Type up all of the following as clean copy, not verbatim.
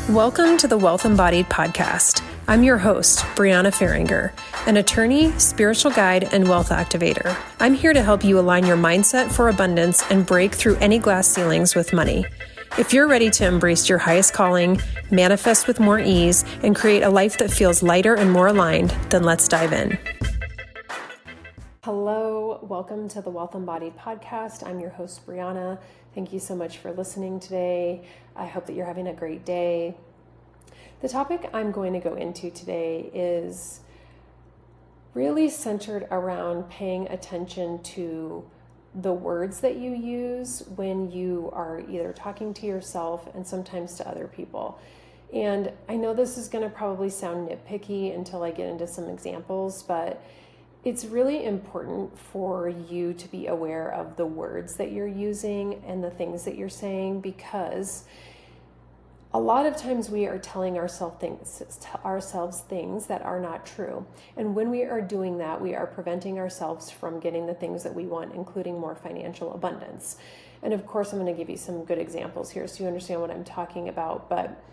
Welcome to the Wealth Embodied podcast. I'm your host, Brianna Faringer, an attorney, spiritual guide, and wealth activator. I'm here to help you align your mindset for abundance and break through any glass ceilings with money. If you're ready to embrace your highest calling, manifest with more ease, and create a life that feels lighter and more aligned, then let's dive in. Hello, welcome to the Wealth Embodied podcast. I'm your host, Brianna. Thank you so much for listening today. I hope that you're having a great day. The topic I'm going to go into today is really centered around paying attention to the words that you use when you are either talking to yourself and sometimes to other people. And I know this is going to probably sound nitpicky until I get into some examples, but it's really important for you to be aware of the words that you're using and the things that you're saying, because a lot of times we are telling ourselves things that are not true. And when we are doing that, we are preventing ourselves from getting the things that we want, including more financial abundance. And of course, I'm going to give you some good examples here so you understand what I'm talking about. But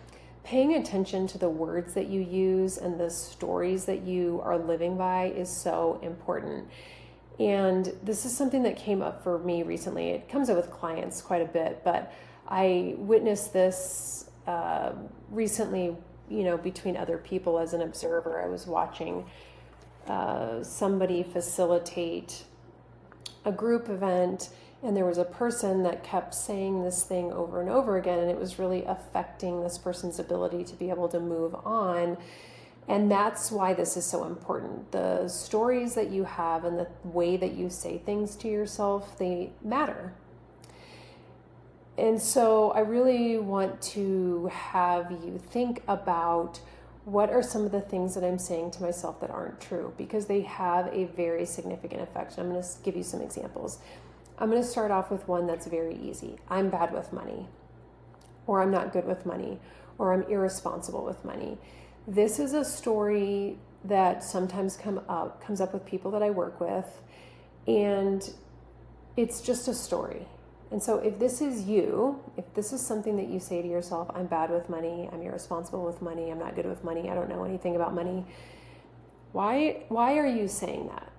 paying attention to the words that you use and the stories that you are living by is so important. And this is something that came up for me recently. It comes up with clients quite a bit, but I witnessed this recently, between other people as an observer. I was watching somebody facilitate a group event, and there was a person that kept saying this thing over and over again, and it was really affecting this person's ability to be able to move on. And that's why this is so important. The stories that you have and the way that you say things to yourself, they matter. And so I really want to have you think about what are some of the things that I'm saying to myself that aren't true, because they have a very significant effect. I'm going to give you some examples. I'm going to start off with one that's very easy. I'm bad with money, or I'm not good with money, or I'm irresponsible with money. This is a story that sometimes comes up with people that I work with, and it's just a story. And so if this is you, if this is something that you say to yourself, I'm bad with money, I'm irresponsible with money, I'm not good with money, I don't know anything about money, why are you saying that?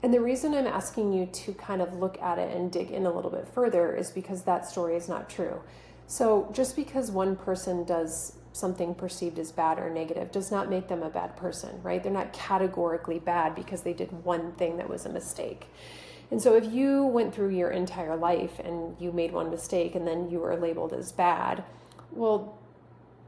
And the reason I'm asking you to kind of look at it and dig in a little bit further is because that story is not true. So just because one person does something perceived as bad or negative does not make them a bad person, right? They're not categorically bad because they did one thing that was a mistake. And so if you went through your entire life and you made one mistake and then you were labeled as bad, well,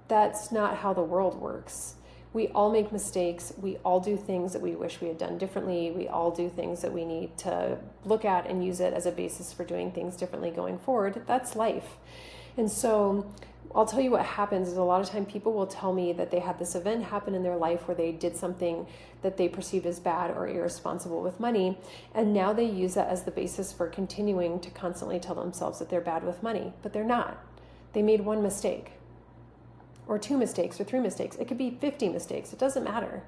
that's not how the world works. We all make mistakes. We all do things that we wish we had done differently. We all do things that we need to look at and use it as a basis for doing things differently going forward. That's life. And so I'll tell you what happens is a lot of time people will tell me that they had this event happen in their life where they did something that they perceived as bad or irresponsible with money. And now they use that as the basis for continuing to constantly tell themselves that they're bad with money, but they're not. They made one mistake, or two mistakes, or three mistakes. It could be 50 mistakes. It doesn't matter.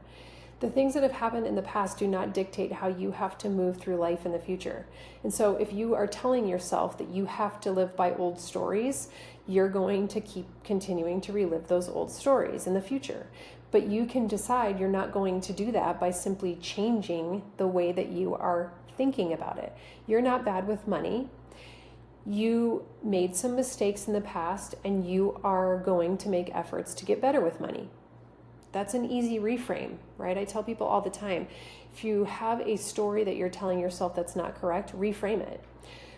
The things that have happened in the past do not dictate how you have to move through life in the future. And so if you are telling yourself that you have to live by old stories, you're going to keep continuing to relive those old stories in the future. But you can decide you're not going to do that by simply changing the way that you are thinking about it. You're not bad with money. You made some mistakes in the past, and you are going to make efforts to get better with money. That's an easy reframe, right? I tell people all the time, if you have a story that you're telling yourself that's not correct, reframe it.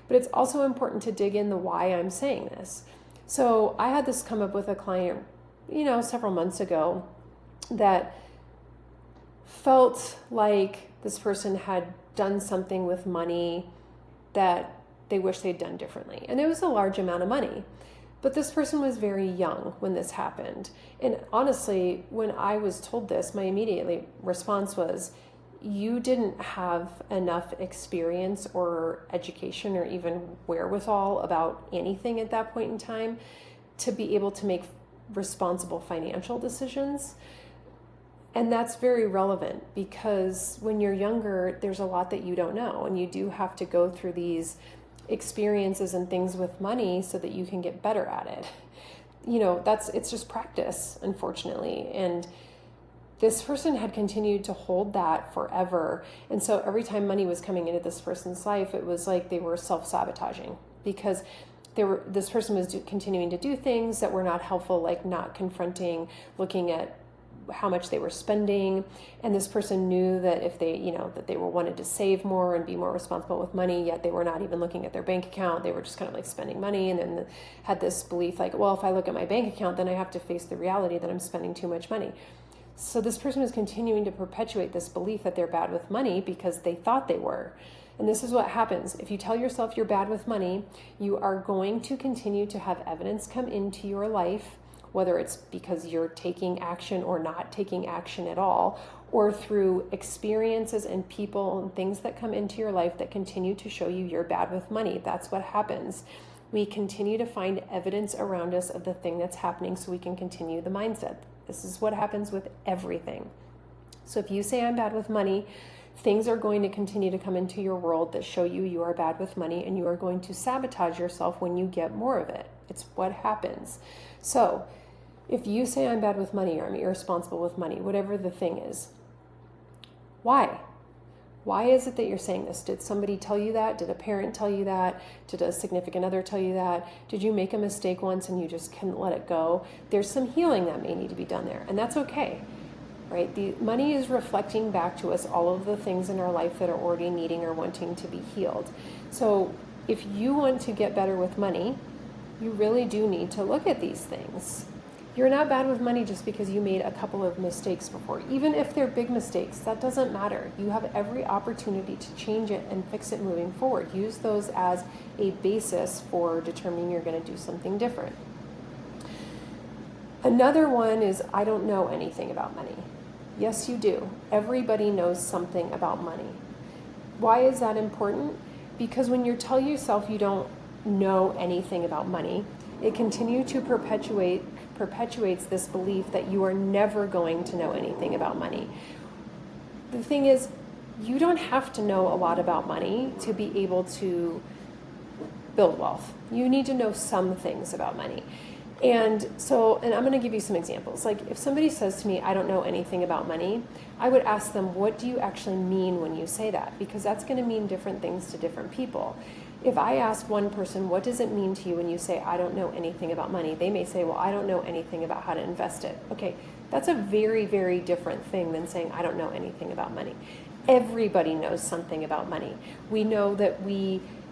But it's also important to dig in the why I'm saying this. So I had this come up with a client, several months ago that felt like this person had done something with money that they wish they'd done differently. And it was a large amount of money. But this person was very young when this happened. And honestly, when I was told this, my immediate response was, you didn't have enough experience or education or even wherewithal about anything at that point in time to be able to make responsible financial decisions. And that's very relevant because when you're younger, there's a lot that you don't know, and you do have to go through these experiences and things with money so that you can get better at it. it's just practice, unfortunately. And this person had continued to hold that forever. And so every time money was coming into this person's life, it was like they were self-sabotaging, because this person was continuing to do things that were not helpful, like not confronting, looking at how much they were spending. And this person knew that if they, that they wanted to save more and be more responsible with money, yet they were not even looking at their bank account. They were just kind of like spending money, and then had this belief like, well, if I look at my bank account, then I have to face the reality that I'm spending too much money. So this person was continuing to perpetuate this belief that they're bad with money because they thought they were. And this is what happens. If you tell yourself you're bad with money, you are going to continue to have evidence come into your life, whether it's because you're taking action or not taking action at all, or through experiences and people and things that come into your life that continue to show you you're bad with money. That's what happens. We continue to find evidence around us of the thing that's happening so we can continue the mindset. This is what happens with everything. So if you say I'm bad with money, things are going to continue to come into your world that show you are bad with money, and you are going to sabotage yourself when you get more of it. It's what happens. So if you say I'm bad with money or I'm irresponsible with money, whatever the thing is, why? Why is it that you're saying this? Did somebody tell you that? Did a parent tell you that? Did a significant other tell you that? Did you make a mistake once and you just couldn't let it go? There's some healing that may need to be done there, and that's okay, right? The money is reflecting back to us all of the things in our life that are already needing or wanting to be healed. So if you want to get better with money, you really do need to look at these things. You're not bad with money just because you made a couple of mistakes before. Even if they're big mistakes, that doesn't matter. You have every opportunity to change it and fix it moving forward. Use those as a basis for determining you're going to do something different. Another one is, I don't know anything about money. Yes, you do. Everybody knows something about money. Why is that important? Because when you tell yourself you don't know anything about money, it continues to perpetuates this belief that you are never going to know anything about money. The thing is, you don't have to know a lot about money to be able to build wealth. You need to know some things about money. And I'm going to give you some examples. Like if somebody says to me, I don't know anything about money, I would ask them, what do you actually mean when you say that? Because that's going to mean different things to different people. If I ask one person, what does it mean to you when you say, I don't know anything about money? They may say, well, I don't know anything about how to invest it. Okay, that's a very, very different thing than saying, I don't know anything about money. Everybody knows something about money. We know that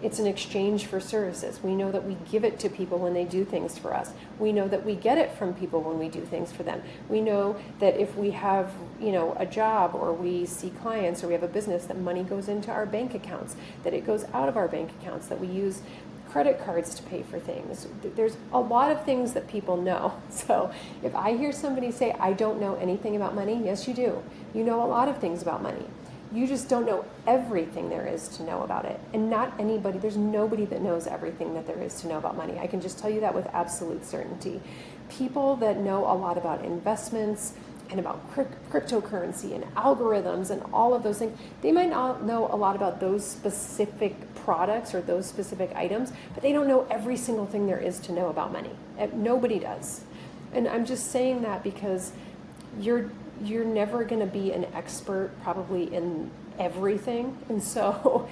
it's an exchange for services. We know that we give it to people when they do things for us. We know that we get it from people when we do things for them. We know that if we have, a job or we see clients or we have a business, that money goes into our bank accounts, that it goes out of our bank accounts, that we use credit cards to pay for things. There's a lot of things that people know. So if I hear somebody say, I don't know anything about money, yes, you do. You know a lot of things about money. You just don't know everything there is to know about it. And there's nobody that knows everything that there is to know about money. I can just tell you that with absolute certainty. People that know a lot about investments and about cryptocurrency and algorithms and all of those things, they might not know a lot about those specific products or those specific items, but they don't know every single thing there is to know about money. Nobody does. And I'm just saying that because you're never going to be an expert probably in everything. And so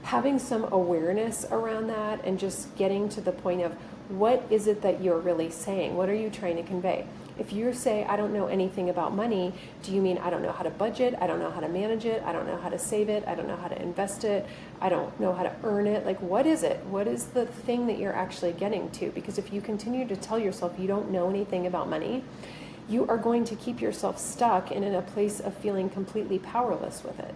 having some awareness around that and just getting to the point of what is it that you're really saying? What are you trying to convey? If you say, I don't know anything about money, do you mean I don't know how to budget? I don't know how to manage it. I don't know how to save it. I don't know how to invest it. I don't know how to earn it. Like, what is it? What is the thing that you're actually getting to? Because if you continue to tell yourself you don't know anything about money, you are going to keep yourself stuck and in a place of feeling completely powerless with it.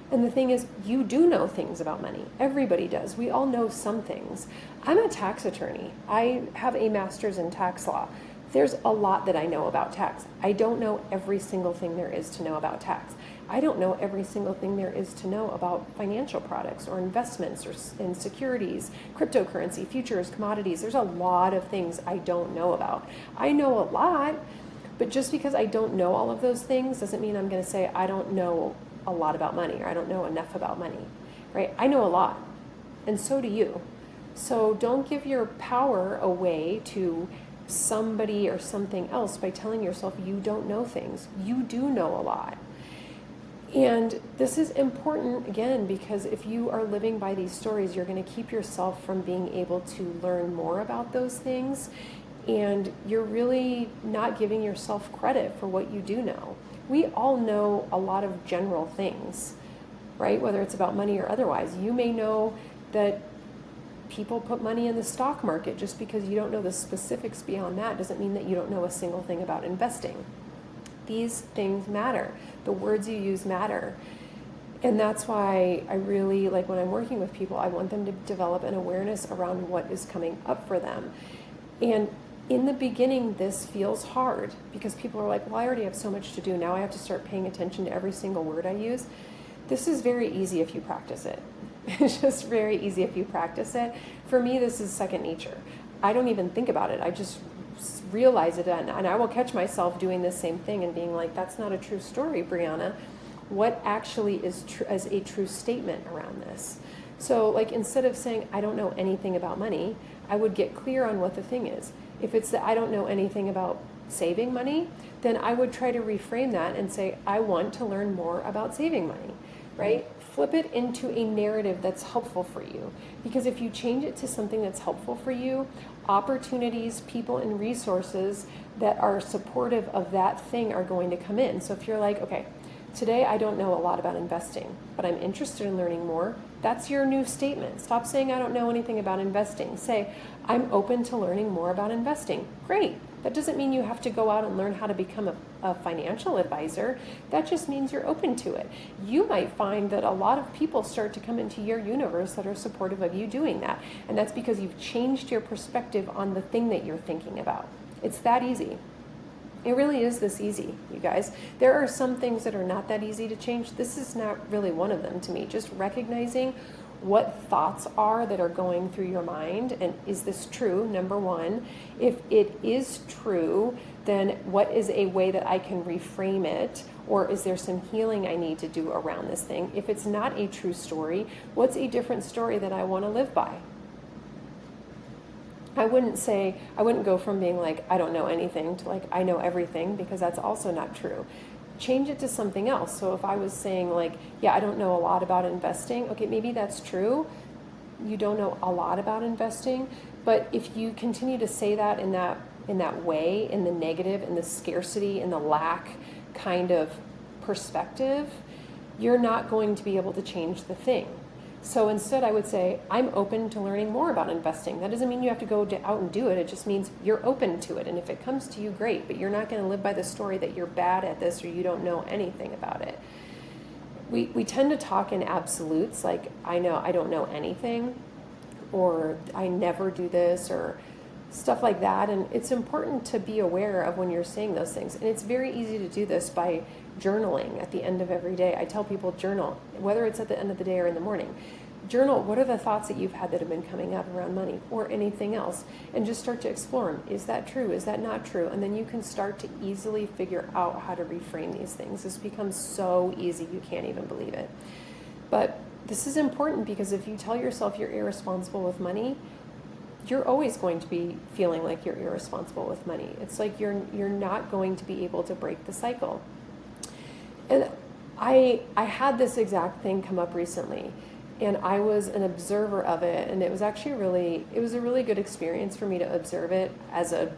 And the thing is, you do know things about money. Everybody does. We all know some things. I'm a tax attorney. I have a master's in tax law. There's a lot that I know about tax. I don't know every single thing there is to know about tax. I don't know every single thing there is to know about financial products or investments or in securities, cryptocurrency, futures, commodities. There's a lot of things I don't know about. I know a lot, but just because I don't know all of those things doesn't mean I'm going to say I don't know a lot about money or I don't know enough about money, right? I know a lot, and so do you. So don't give your power away to somebody or something else by telling yourself you don't know things. You do know a lot. And this is important, again, because if you are living by these stories, you're going to keep yourself from being able to learn more about those things. And you're really not giving yourself credit for what you do know. We all know a lot of general things, right? Whether it's about money or otherwise. You may know that people put money in the stock market. Just because you don't know the specifics beyond that doesn't mean that you don't know a single thing about investing. These things matter. The words you use matter. And that's why I really, like when I'm working with people, I want them to develop an awareness around what is coming up for them. And in the beginning, this feels hard because people are like, well, I already have so much to do. Now I have to start paying attention to every single word I use. This is very easy if you practice it. It's just very easy if you practice it. For me, this is second nature. I don't even think about it. I just realize it, and I will catch myself doing the same thing and being like, that's not a true story, Brianna. What actually is as a true statement around this? So like, instead of saying I don't know anything about money, I would get clear on what the thing is. If it's that I don't know anything about saving money, then I would try to reframe that and say I want to learn more about saving money, right? Flip it into a narrative that's helpful for you. Because if you change it to something that's helpful for you, opportunities, people, and resources that are supportive of that thing are going to come in. So if you're like, okay, today I don't know a lot about investing, but I'm interested in learning more, that's your new statement. Stop saying I don't know anything about investing. Say, I'm open to learning more about investing. Great. That doesn't mean you have to go out and learn how to become a financial advisor. That just means you're open to it. You might find that a lot of people start to come into your universe that are supportive of you doing that. And that's because you've changed your perspective on the thing that you're thinking about. It's that easy. It really is this easy, you guys. There are some things that are not that easy to change. This is not really one of them to me. Just recognizing what thoughts are that are going through your mind, and is this true, number one. If it is true, then what is a way that I can reframe it, or is there some healing I need to do around this thing? If it's not a true story, what's a different story that I want to live by? I wouldn't go from being like, I don't know anything to like, I know everything, because that's also not true. Change it to something else. So if I was saying like, yeah, I don't know a lot about investing, okay, maybe that's true. You don't know a lot about investing, but if you continue to say that in that way, in the negative, in the scarcity, in the lack kind of perspective, you're not going to be able to change the thing. So instead I would say, I'm open to learning more about investing. That doesn't mean you have to go out and do it. It just means you're open to it. And if it comes to you, great, but you're not going to live by the story that you're bad at this or you don't know anything about it. We tend to talk in absolutes, like I don't know anything, or I never do this, or stuff like that. And it's important to be aware of when you're saying those things. And it's very easy to do this by journaling at the end of every day. I tell people journal, whether it's at the end of the day or in the morning. Journal, what are the thoughts that you've had that have been coming up around money or anything else? And just start to explore them. Is that true? Is that not true? And then you can start to easily figure out how to reframe these things. This becomes so easy, you can't even believe it. But this is important because if you tell yourself you're irresponsible with money, you're always going to be feeling like you're irresponsible with money. It's like you're not going to be able to break the cycle. And I had this exact thing come up recently, and I was an observer of it, and it was actually it was a really good experience for me to observe it as a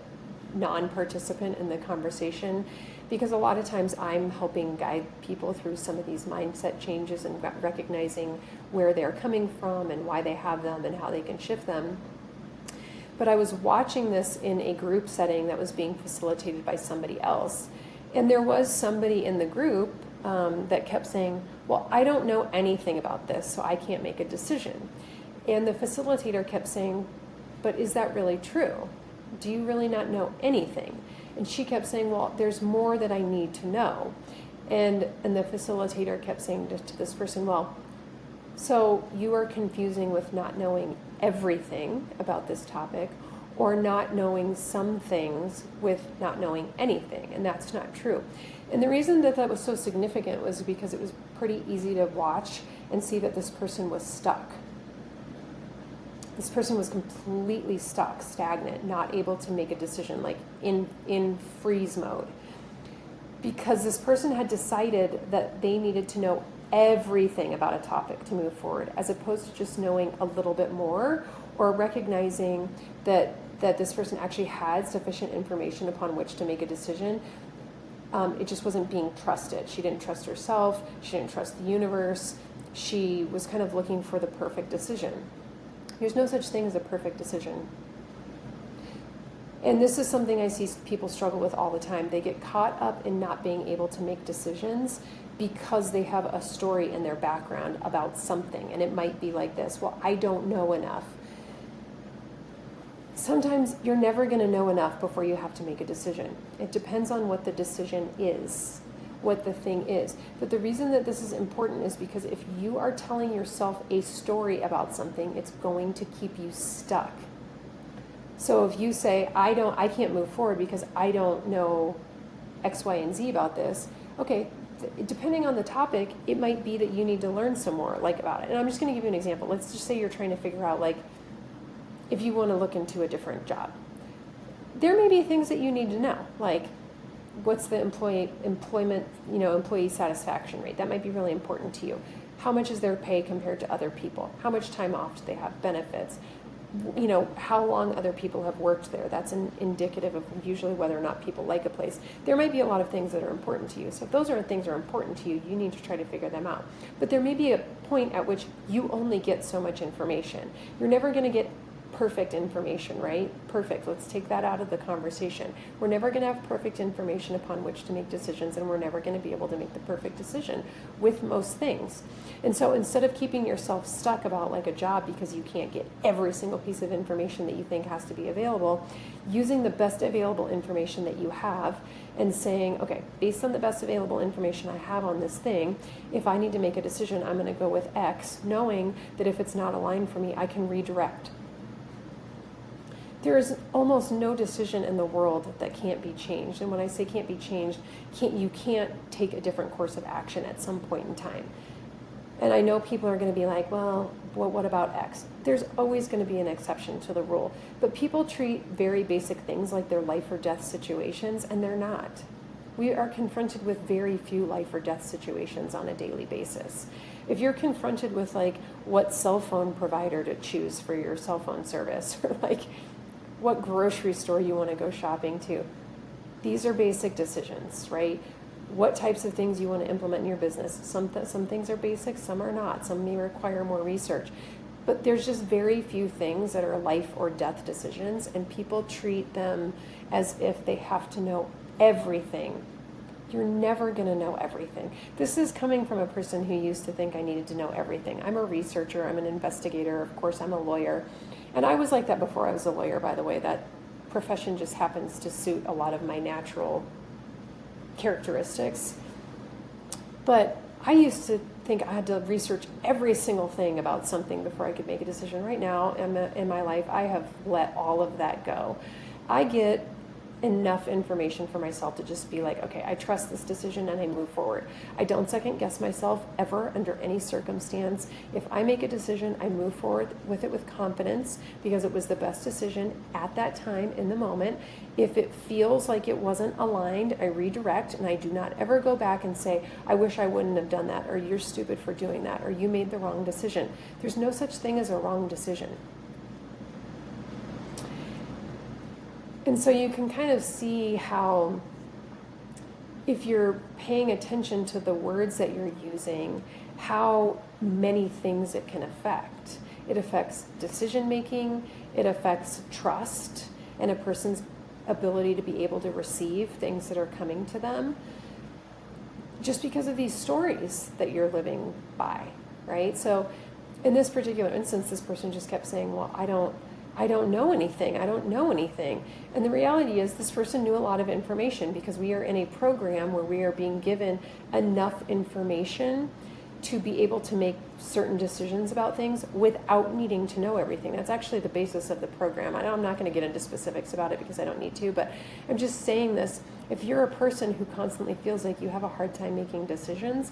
non-participant in the conversation, because a lot of times I'm helping guide people through some of these mindset changes and recognizing where they're coming from and why they have them and how they can shift them. But I was watching this in a group setting that was being facilitated by somebody else. And there was somebody in the group that kept saying, well, I don't know anything about this, so I can't make a decision. And the facilitator kept saying, but is that really true? Do you really not know anything? And she kept saying, well, there's more that I need to know. And the facilitator kept saying to this person, well, so you are confusing with not knowing everything about this topic, or not knowing some things with not knowing anything, and that's not true. And the reason that was so significant was because it was pretty easy to watch and see that this person was stuck. This person was completely stuck, stagnant, not able to make a decision, like in freeze mode. Because this person had decided that they needed to know everything about a topic to move forward, as opposed to just knowing a little bit more, or recognizing that this person actually had sufficient information upon which to make a decision. It just wasn't being trusted. She didn't trust herself. She didn't trust the universe. She was kind of looking for the perfect decision. There's no such thing as a perfect decision. And this is something I see people struggle with all the time. They get caught up in not being able to make decisions because they have a story in their background about something. And it might be like this: well, I don't know enough. Sometimes you're never going to know enough before you have to make a decision. It depends on what the decision is, what the thing is. But the reason that this is important is because if you are telling yourself a story about something, it's going to keep you stuck. So if you say, I can't move forward because I don't know X, Y, and Z about this, okay, depending on the topic, it might be that you need to learn some more about it. And I'm just going to give you an example. Let's just say you're trying to figure out, if you want to look into a different job. There may be things that you need to know, like what's the employee satisfaction rate. That might be really important to you. How much is their pay compared to other people? How much time off do they have? Benefits? How long other people have worked there. That's indicative of usually whether or not people like a place. There might be a lot of things that are important to you. So if those things are important to you, you need to try to figure them out. But there may be a point at which you only get so much information. You're never going to get perfect information, right? Perfect. Let's take that out of the conversation. We're never going to have perfect information upon which to make decisions, and we're never going to be able to make the perfect decision with most things. And so instead of keeping yourself stuck about a job because you can't get every single piece of information that you think has to be available, using the best available information that you have and saying, okay, based on the best available information I have on this thing, if I need to make a decision, I'm going to go with X, knowing that if it's not aligned for me, I can redirect. There is almost no decision in the world that can't be changed. And when I say can't be changed, you can't take a different course of action at some point in time. And I know people are going to be like, well, what about X? There's always going to be an exception to the rule. But people treat very basic things like they're life or death situations, and they're not. We are confronted with very few life or death situations on a daily basis. If you're confronted with what cell phone provider to choose for your cell phone service, or what grocery store you want to go shopping to. These are basic decisions, right? What types of things you want to implement in your business. Some things are basic, some are not. Some may require more research. But there's just very few things that are life or death decisions, and people treat them as if they have to know everything. You're never going to know everything. This is coming from a person who used to think I needed to know everything. I'm a researcher, I'm an investigator, of course I'm a lawyer. And I was like that before I was a lawyer, by the way. That profession just happens to suit a lot of my natural characteristics. But I used to think I had to research every single thing about something before I could make a decision. Right now in my life, I have let all of that go. I get enough information for myself to just be like, okay, I trust this decision and I move forward. I don't second guess myself ever under any circumstance. If I make a decision, I move forward with it with confidence because it was the best decision at that time in the moment. If it feels like it wasn't aligned, I redirect, and I do not ever go back and say, I wish I wouldn't have done that, or you're stupid for doing that, or you made the wrong decision. There's no such thing as a wrong decision. And so you can kind of see how, if you're paying attention to the words that you're using, how many things it can affect. It affects decision making, it affects trust, and a person's ability to be able to receive things that are coming to them, just because of these stories that you're living by, right? So in this particular instance, this person just kept saying, well, I don't know anything. I don't know anything. And the reality is this person knew a lot of information because we are in a program where we are being given enough information to be able to make certain decisions about things without needing to know everything. That's actually the basis of the program. I'm not going to get into specifics about it because I don't need to, but I'm just saying this. If you're a person who constantly feels like you have a hard time making decisions,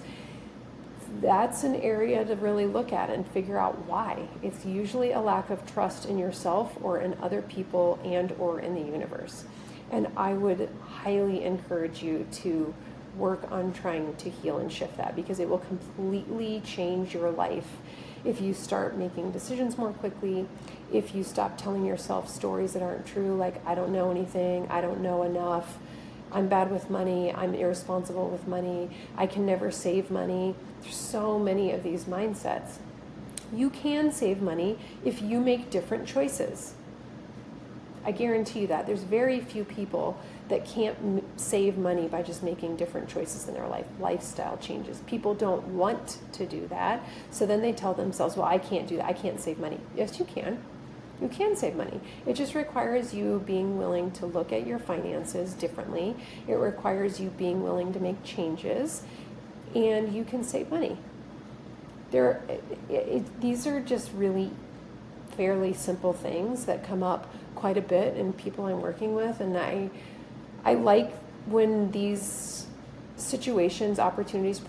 that's an area to really look at and figure out why. It's usually a lack of trust in yourself or in other people and or in the universe. And I would highly encourage you to work on trying to heal and shift that, because it will completely change your life if you start making decisions more quickly, if you stop telling yourself stories that aren't true, like I don't know anything, I don't know enough, I'm bad with money, I'm irresponsible with money, I can never save money. There's so many of these mindsets. You can save money if you make different choices. I guarantee you that. There's very few people that can't save money by just making different choices in their life, lifestyle changes. People don't want to do that, so then they tell themselves, well, I can't do that, I can't save money. Yes, you can. You can save money. It just requires you being willing to look at your finances differently. It requires you being willing to make changes, and you can save money. These are just really fairly simple things that come up quite a bit in people I'm working with, and I like when these situations, opportunities